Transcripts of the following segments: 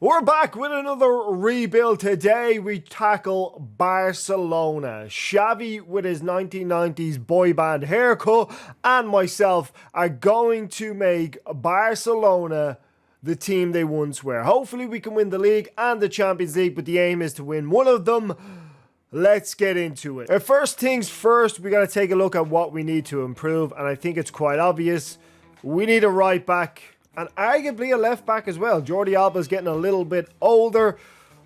We're back with another rebuild. Today we tackle Barcelona. Xavi with his 1990s boy band haircut and myself are going to make Barcelona the team they once were. Hopefully we can win the league and the Champions League, but the aim is to win one of them. Let's get into it. First things first, we got to take a look at what we need to improve, and I think it's quite obvious. We need a right back and arguably a left back as well. Jordi Alba's getting a little bit older.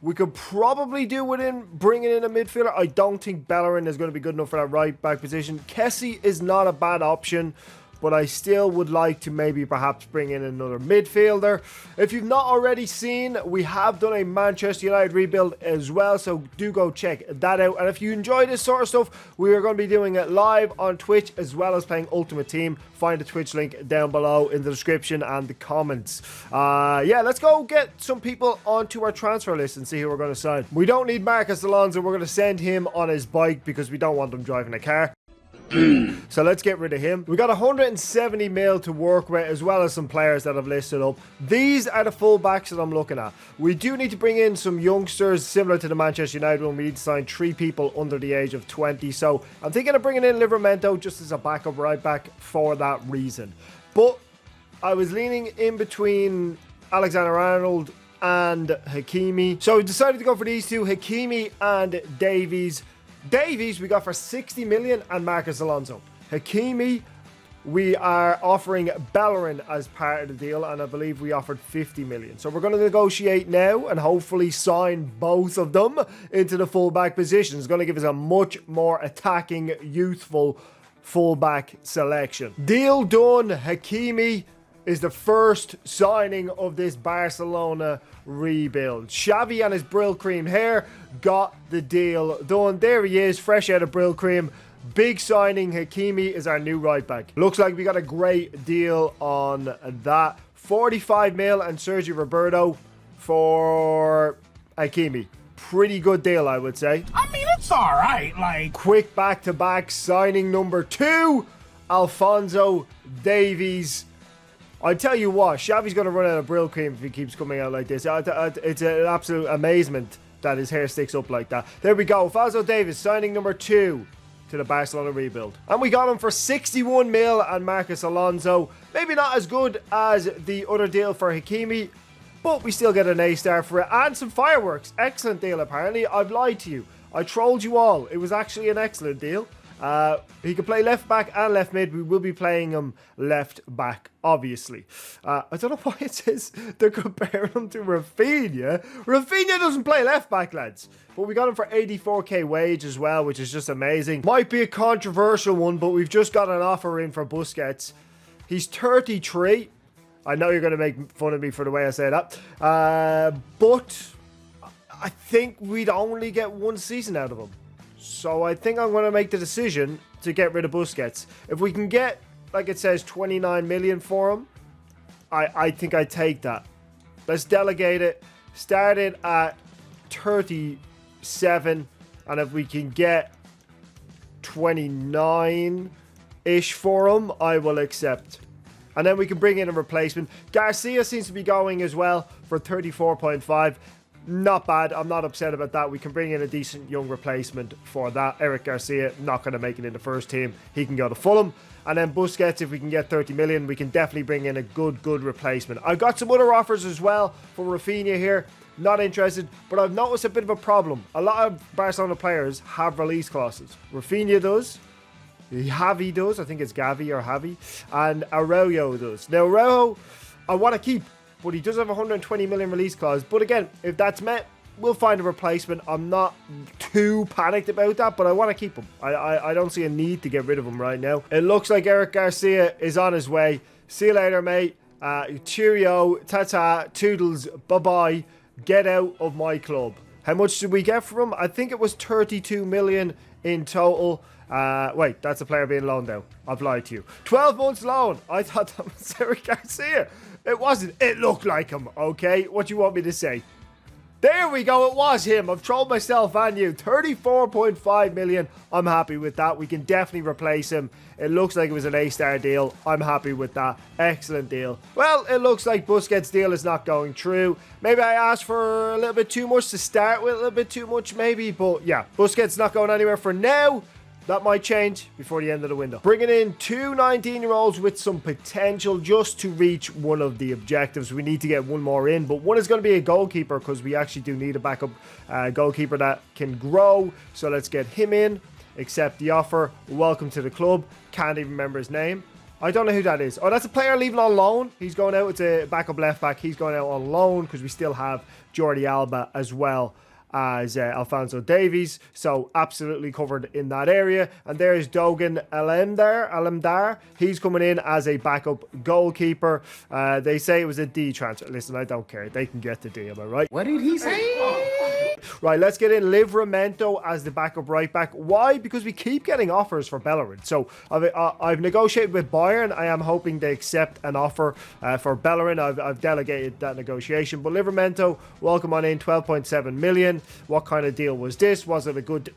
We could probably do within bringing in a midfielder. I don't think Bellerin is going to be good enough for that right back position. Kessie is not a bad option, but I still would like to maybe perhaps bring in another midfielder. If you've not already seen, we have done a Manchester United rebuild as well, so do go check that out. And if you enjoy this sort of stuff, we are going to be doing it live on Twitch as well as playing Ultimate Team. Find the Twitch link down below in the description and the comments. Yeah, let's go get some people onto our transfer list and see who we're going to sign. We don't need Marcos Alonso. We're going to send him on his bike because we don't want him driving a car. So let's get rid of him. We got 170 mil to work with, as well as some players that I've listed up. These are the fullbacks that I'm looking at. We do need to bring in some youngsters similar to the Manchester United one. We need to sign 3 people under the age of 20. So I'm thinking of bringing in Livramento just as a backup right back for that reason. But I was leaning in between Alexander-Arnold and Hakimi. So we decided to go for these two, Hakimi and Davies. Davies we got for 60 million and Marcos Alonso. Hakimi we are offering Bellerin as part of the deal, and I believe we offered 50 million. So we're going to negotiate now and hopefully sign both of them into the fullback position. It's going to give us a much more attacking, youthful fullback selection. Deal done. Hakimi is the first signing of this Barcelona rebuild. Xavi and his Brill Cream hair got the deal done. There he is, fresh out of Brill Cream. Big signing. Hakimi is our new right back. Looks like we got a great deal on that. 45 mil and Sergio Roberto for Hakimi. Pretty good deal, I would say. I mean, it's all right. Like, quick back-to-back signing number 2, Alfonso Davies. I tell you what, Xavi's going to run out of Brill Cream if he keeps coming out like this. It's an absolute amazement that his hair sticks up like that. There we go. Alfonso Davies, signing number 2 to the Barcelona rebuild. And we got him for 61 mil and Marcos Alonso. Maybe not as good as the other deal for Hakimi, but we still get an A-star for it. And some fireworks. Excellent deal, apparently. I've lied to you. I trolled you all. It was actually an excellent deal. He can play left back and left mid. We will be playing him left back, obviously. I don't know why it says they're comparing him to Rafinha. Rafinha doesn't play left back, lads. But we got him for 84k wage as well, which is just amazing. Might be a controversial one, but we've just got an offer in for Busquets. He's 33. I know you're going to make fun of me for the way I say that. But I think we'd only get 1 season out of him. So I think I'm going to make the decision to get rid of Busquets. If we can get, like it says, 29 million for him, I think I take that. Let's delegate it. Start it at 37. And if we can get 29-ish for him, I will accept. And then we can bring in a replacement. Garcia seems to be going as well for 34.5. Not bad. I'm not upset about that. We can bring in a decent young replacement for that. Eric Garcia, not going to make it in the first team. He can go to Fulham. And then Busquets, if we can get 30 million, we can definitely bring in a good replacement. I've got some other offers as well for Rafinha here. Not interested, but I've noticed a bit of a problem. A lot of Barcelona players have release clauses. Rafinha does. Javi does. I think it's Gavi or Javi. And Araujo does. Now, Araujo, I want to keep, but he does have a 120 million release clause. But again, if that's met, we'll find a replacement. I'm not too panicked about that, but I want to keep him. I don't see a need to get rid of him right now. It looks like Eric Garcia is on his way. See you later, mate. Cheerio, ta-ta, toodles, bye-bye. Get out of my club. How much did we get from him? I think it was 32 million in total. Wait, that's a player being loaned out. I've lied to you. 12 months loan. I thought that was Eric Garcia. It wasn't. It looked like him, okay? What do you want me to say? There we go. It was him. I've trolled myself and you. 34.5 million. I'm happy with that. We can definitely replace him. It looks like it was an A-star deal. I'm happy with that. Excellent deal. Well, it looks like Busquets' deal is not going through. Maybe I asked for a little bit too much to start with. A little bit too much maybe. But yeah, Busquets not going anywhere for now. That might change before the end of the window. Bringing in two 19-year-olds with some potential just to reach one of the objectives. We need to get one more in, but one is going to be a goalkeeper because we actually do need a backup goalkeeper that can grow. So let's get him in. Accept the offer. Welcome to the club. Can't even remember his name. I don't know who that is. Oh, that's a player leaving on loan. He's going out. It's a backup left back. He's going out on loan because we still have Jordi Alba as well as Alfonso Davies, so absolutely covered in that area. And there's Dogan Alemdar. He's coming in as a backup goalkeeper. They say it was a D transfer. Listen, I don't care. They can get the D, am I right? What did he say? Right, let's get in Livramento as the backup right back. Why? Because we keep getting offers for Bellerin. So I've negotiated with Bayern. I am hoping they accept an offer for Bellerin. I've delegated that negotiation. But Livramento, welcome on in, 12.7 million. What kind of deal was this? Was it a good...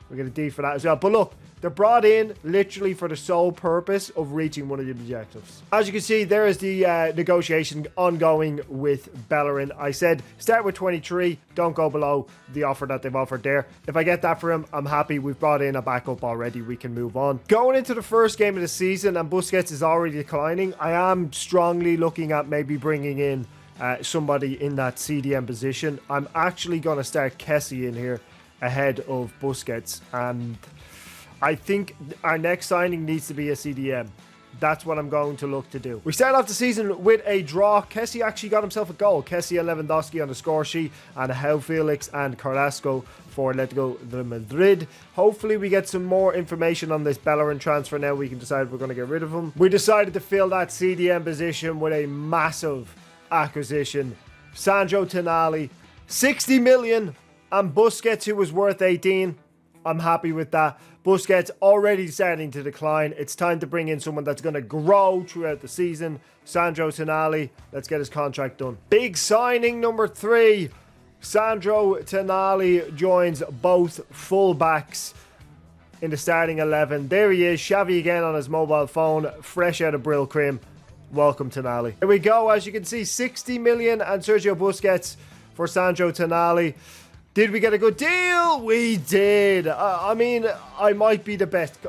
We're going to D for that as well. But look, they're brought in literally for the sole purpose of reaching one of the objectives. As you can see, there is the negotiation ongoing with Bellerin. I said, start with 23. Don't go below the offer that they've offered there. If I get that for him, I'm happy. We've brought in a backup already. We can move on. Going into the first game of the season, and Busquets is already declining, I am strongly looking at maybe bringing in somebody in that CDM position. I'm actually going to start MESSI in here ahead of Busquets, and I think our next signing needs to be a CDM. That's what I'm going to look to do. We started off the season with a draw. MESSI actually got himself a goal. MESSI and Lewandowski on the score sheet, and João Felix and Carrasco for Atletico de Madrid. Hopefully we get some more information on this Bellerin transfer now. We can decide if we're going to get rid of him. We decided to fill that CDM position with a massive acquisition. Sandro Tonali, 60 million, and Busquets, who was worth 18. I'm happy with that. Busquets already starting to decline. It's time to bring in someone that's going to grow throughout the season. Sandro Tonali, let's get his contract done. Big signing number 3. Sandro Tonali joins both fullbacks in the starting 11. There he is, Xavi again on his mobile phone, fresh out of Brill Cream. Welcome, Tonali. Here we go. As you can see, 60 million and Sergio Busquets for Sandro Tonali. Did we get a good deal? We did. I mean, I might be the best.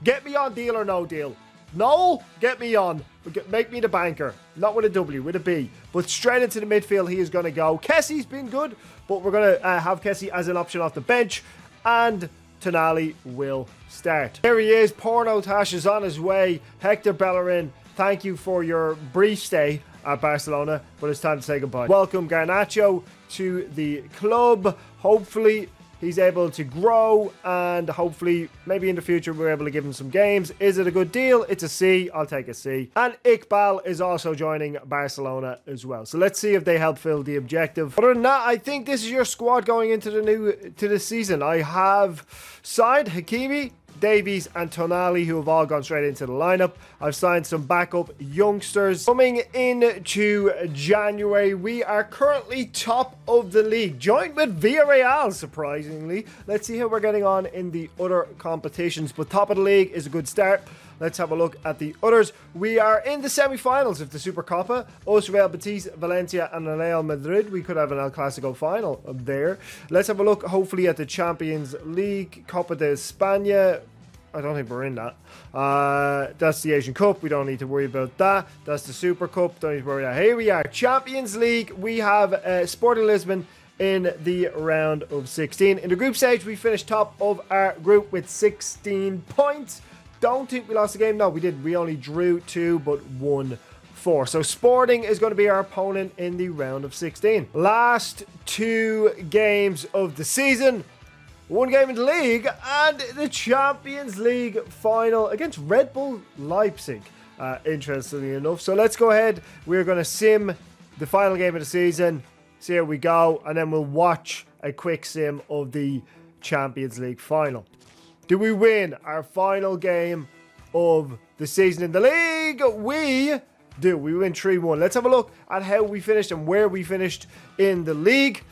Get me on Deal or No Deal. No, get me on. Make me the banker. Not with a W, with a B. But straight into the midfield, he is going to go. Kessie's been good, but we're going to have Kessie as an option off the bench. And Tonali will start. Here he is. Porno Tash is on his way. Hector Bellerin, thank you for your brief stay at Barcelona, but it's time to say goodbye. Welcome Garnacho to the club. Hopefully he's able to grow, and hopefully maybe in the future we're able to give him some games. Is it a good deal? It's a C. I'll take a C. And Iqbal is also joining Barcelona as well. So let's see if they help fill the objective. Other than that, I think this is your squad going into the season. I have signed Hakimi, Davies and Tonali, who have all gone straight into the lineup. I've signed some backup youngsters. Coming into January, we are currently top of the league, joined with Villarreal, surprisingly. Let's see how we're getting on in the other competitions, but top of the league is a good start. Let's have a look at the others. We are in the semi-finals of the Supercopa. Us, Real Betis, Valencia and Real Madrid. We could have an El Clasico final there. Let's have a look, hopefully, at the Champions League, Copa de España. I don't think we're in that. That's the Asian Cup. We don't need to worry about that. That's the Super Cup. Don't need to worry about that. Here we are. Champions League. We have Sporting Lisbon in the round of 16. In the group stage, we finished top of our group with 16 points. Don't think we lost the game. No, we did. We only drew 2 but won 4. So Sporting is going to be our opponent in the round of 16. Last 2 games of the season. 1 game in the league and the Champions League final against Red Bull Leipzig, interestingly enough. So let's go ahead. We're going to sim the final game of the season. See how we go, and then we'll watch a quick sim of the Champions League final. Do we win our final game of the season in the league? We do. We win 3-1. Let's have a look at how we finished and where we finished in the league.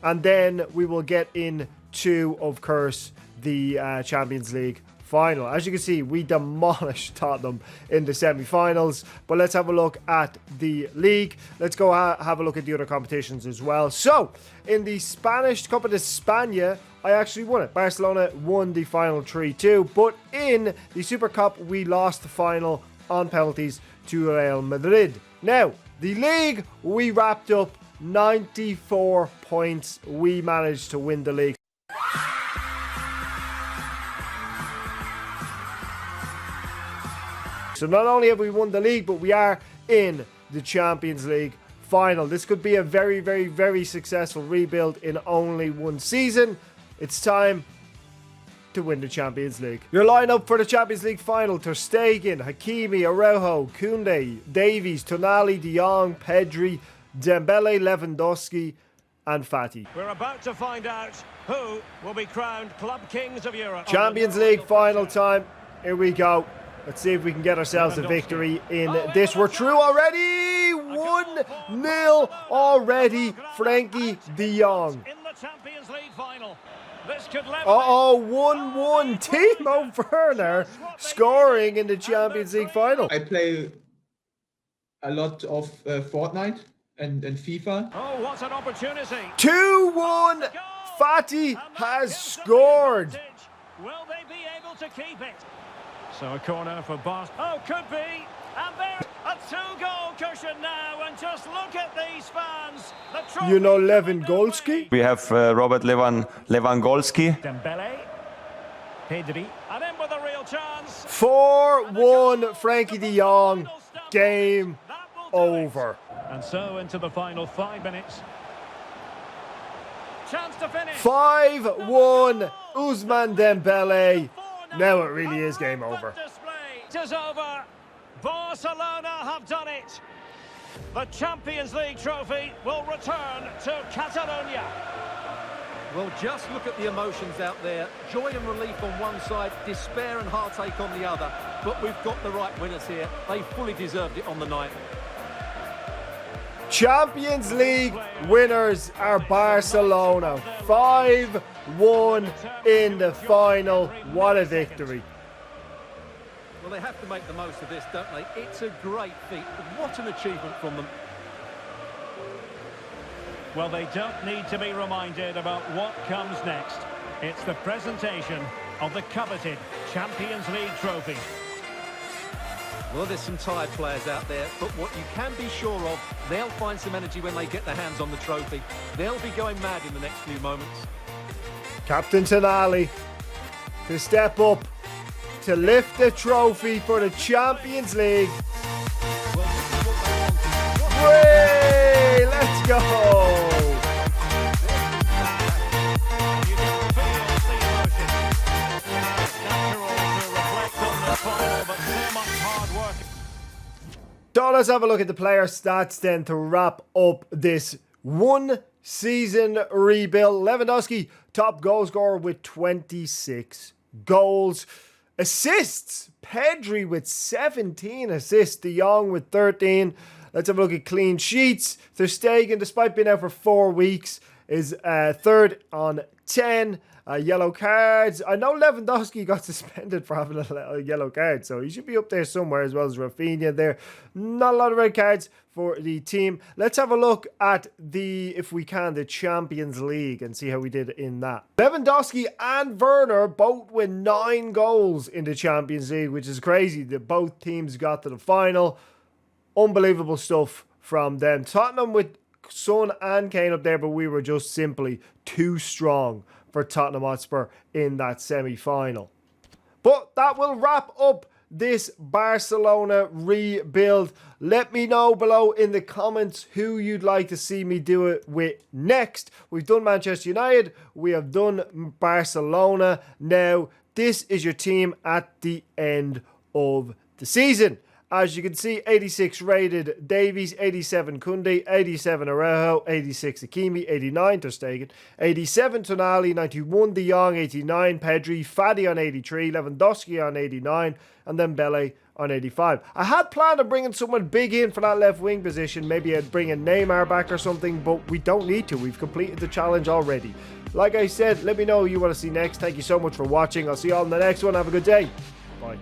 And then we will get into, of course, the Champions League final. As you can see, we demolished Tottenham in the semi-finals. But let's have a look at the league. Let's go have a look at the other competitions as well. So, in the Spanish Copa de España, I actually won it. Barcelona won the final 3-2. But in the Super Cup, we lost the final on penalties to Real Madrid. Now, the league, we wrapped up 94 points. We managed to win the league. So not only have we won the league, but we are in the Champions League final. This could be a very, very, very successful rebuild in only one season. It's time to win the Champions League. Your lineup for the Champions League final: Ter Stegen, Hakimi, Araujo, Koundé, Davies, Tonali, De Jong, Pedri, Dembele, Lewandowski, and Fati. We're about to find out who will be crowned Club Kings of Europe. Champions League final time. Here we go. Let's see if we can get ourselves a victory in this. We're through already. 1-0 already. Frankie de Jong. In the Champions League final. This could level. 1-1. Timo Werner scoring in the Champions League final. I play a lot of Fortnite and FIFA. Oh, what an opportunity. 2-1. Fati has scored. Will they be able to keep it? So a corner for Bart. Oh, could be. And there, a 2-goal cushion now. And just look at these fans. The You know Lewandowski? We have Robert Lewandowski. Dembele, Pedri, and in with a real chance. 4-1. Frankie de Jong. Game over. And so into the final 5 minutes. Chance to finish. 5-1. Ousmane Dembele. Now it really is game over. It is over. Barcelona have done it. The Champions League trophy will return to Catalonia. Well, just look at the emotions out there. Joy and relief on one side, despair and heartache on the other. But we've got the right winners here. They fully deserved it on the night. Champions League winners are Barcelona. 5-1 in the final. What a victory. Well, they have to make the most of this, don't they? It's a great feat. What an achievement from them. Well, they don't need to be reminded about what comes next. It's the presentation of the coveted Champions League trophy. Well, there's some tired players out there, but what you can be sure of, they'll find some energy when they get their hands on the trophy. They'll be going mad in the next few moments. Captain Tonali to step up to lift the trophy for the Champions League. Way, let's go! So let's have a look at the player stats then to wrap up this one season rebuild. Lewandowski, top goal scorer with 26 goals. Assists, Pedri with 17 assists. De Jong with 13. Let's have a look at clean sheets. Ter Stegen, despite being out for 4 weeks, is third on 10. Yellow cards. I know Lewandowski got suspended for having a yellow card, so he should be up there somewhere, as well as Rafinha there. Not a lot of red cards for the team. Let's have a look at if we can, the Champions League and see how we did in that. Lewandowski and Werner both with 9 goals in the Champions League, which is crazy that both teams got to the final. Unbelievable stuff from them. Tottenham with Son and Kane up there, but we were just simply too strong for Tottenham Hotspur in that semi-final. But that will wrap up this Barcelona rebuild. Let me know below in the comments who you'd like to see me do it with next. We've done Manchester United. We have done Barcelona. Now, this is your team at the end of the season. As you can see, 86 rated Davies, 87 Koundé, 87 Arejo, 86 Hakimi, 89 Ter Stegen, 87 Tonali, 91 De Jong, 89 Pedri, Fadi on 83, Lewandowski on 89, and then Bele on 85. I had planned on bringing someone big in for that left wing position. Maybe I'd bring a Neymar back or something, but we don't need to. We've completed the challenge already. Like I said, let me know who you want to see next. Thank you so much for watching. I'll see you all in the next one. Have a good day. Bye.